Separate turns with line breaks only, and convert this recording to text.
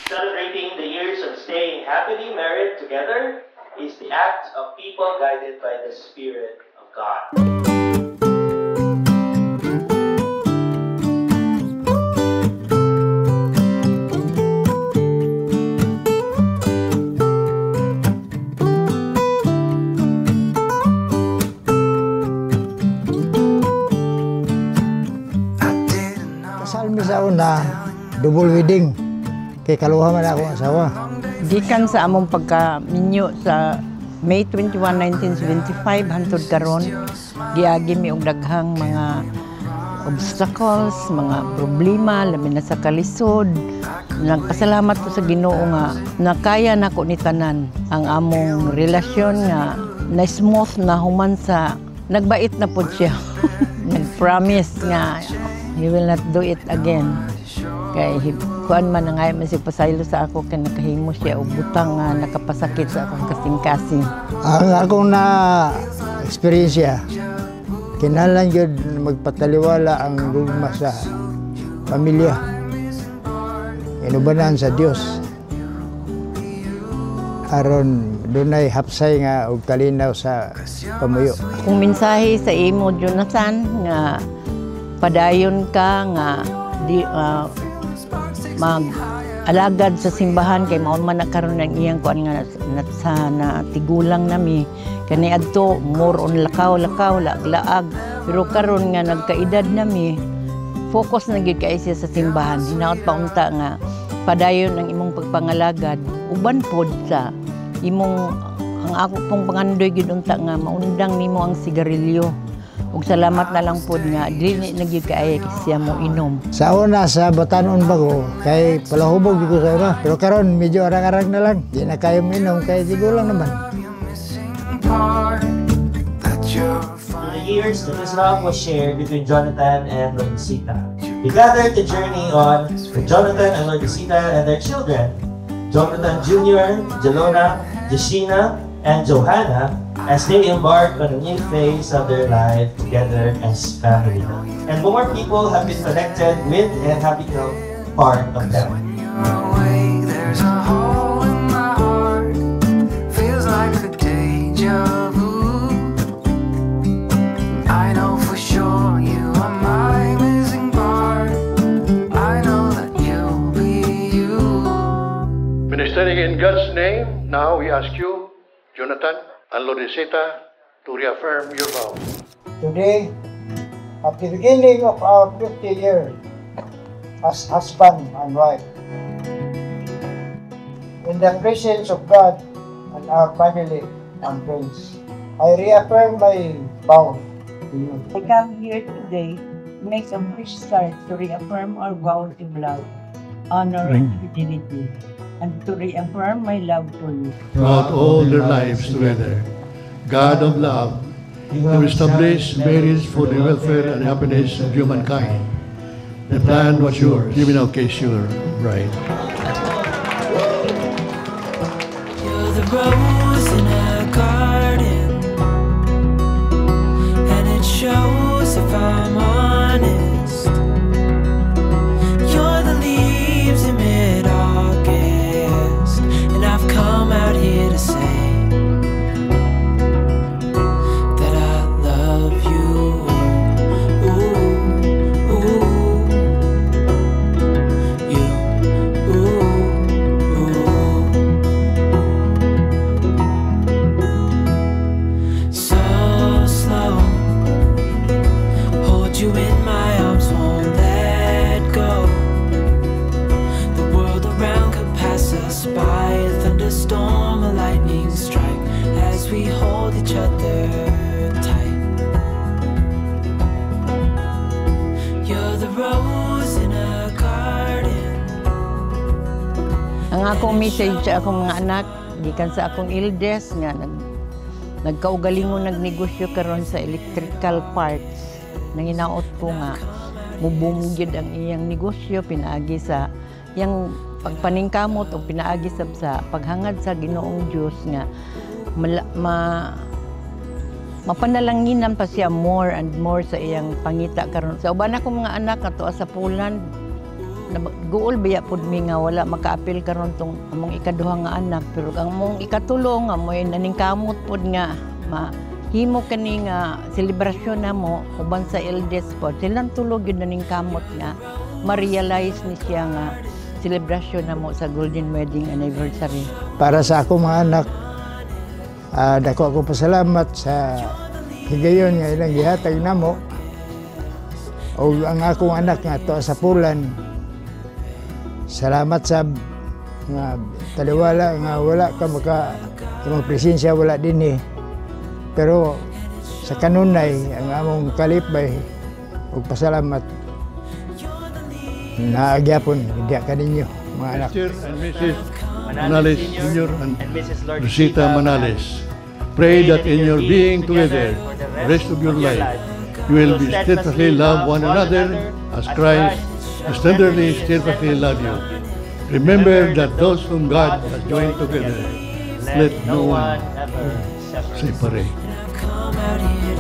Celebrating the years of staying happily married together is the act of people guided by the Spirit of God.
Kasal mi sa una, double wedding. Kay kaluha man ako ang asawa.
Gikan sa among pagkaminyo sa May 21, 1975 hangtod karon, giagi mi og daghang mga obstacles, mga problema labi na sa kalisod. Nagpasalamat ko sa Ginoo nga nakaya nako ni tanan ang among relasyon nga na smooth na human sa nagbait na pud siya. Nag-promise nga he will not do it again. Kay kuan man nga man si pasaylo sa ako kay nakahimo siya og butang nga nakapasakit sa akong kasing-kasing.
Ang akong na eksperyensya, kinahanglan gyud magpataliwala ang gugma sa pamilya. Inubanan sa Dios. Aron dunay hapsay nga og kalinaw sa pamuyo.
Kung mensahe sa imo Jonathan nga padayon ka nga di mag-alagad sa simbahan kay mao man nakaroon ng iyang kuan nga sa natigulang nami kani adto more on lakaw-lakaw laag pero karon nga nagkaedad nami focus na gyud kay siya sa simbahan hinaot pa unta nga padayon ang imong pagpangalagad uban pod sa imong ang ako pong pangandoy gyud unta nga maundang nimo ang sigarilyo. Ug salamat na lang po nga, dili nagyud kay siya mo inom.
Sa una, sa Batanon ba ko, kay palahubog ko sa una. Pero karon medyo arang-arang na lang. Di na kayo minom, kay siguro lang naman.
For the years that this love was shared between Jonathan and Lordisita, we gathered to journey on with Jonathan and Lordisita and their children, Jonathan Jr., Jelona, Jeshina, and Johanna, as they embark on a new phase of their life together as family. And more people have been connected with and have become part of them.
There's a hole in my heart, feels like a deja vu. I know for sure you are my missing part. I know that you'll be you.
Ministering in God's name, now we ask you, Jonathan and Lordisita, to reaffirm your vow.
Today, at the beginning of our 50 years as husband and wife, in the presence of God and our family and friends, I reaffirm my vow to you.
I come here today to make a fresh start to reaffirm our vows of love, honor, and fidelity, and to reaffirm my love for you.
Throughout all their lives together, God of love, to establish marriage for the welfare and happiness of humankind. The plan was yours. Give me now, case you're right.
You're the rose in a garden, and it shows if I'm honest. You're the leaves in mid-August, and I've come out here to say that I love you. Ooh, ooh, you, ooh, ooh. So slow, hold you in my arms, won't let go. The world around could pass us by, a thunderstorm, a lightning strike, as we hold each other tight. You're the rose in a garden.
Ang akong message sa akong mga anak, gikan sa akong eldest nga nagkaugalingon nagnegosyo karon sa electrical parts. Nanginaot ko nga mubong gyud ang iyang negosyo pinaagi sa iyang pagpaningkamot o pinaagi sa paghangad sa Ginoong Dios nga mapanalanginan pa siya more and more sa iyang pangita karon. Sa uban akong mga anak ato sa Poland, guol biya pud mi nga wala makaapil karon tong among ikaduha nga anak, pero ang among ikatulo nga mo'y naningkamot pud nga mahimo kani nga selebrasyon namo uban sa eldest pod. Silang tulog yun naningkamot nga ma-realize ni siya nga selebrasyon namo sa golden wedding anniversary.
Para sa akong mga anak, dako ako pasalamat sa higayon nga ilang gihatag namo. O ang akong anak nga to sa Pulan, salamat sa nga taliwala nga wala ka imong presensya wala din pero sa kanunay ang among kalipay ug pasalamat naagyapon diya kaninyo mga anak.
Mr. and Mrs. Manales Jr. and
Mrs. Lord
Rosita Manales, pray that in your being together the rest of your life, you will be steadfastly love one another as Christ has tenderly steadfastly loved you. Remember that those whom God has joined together, let no one
ever separate.
separate.
Come out here.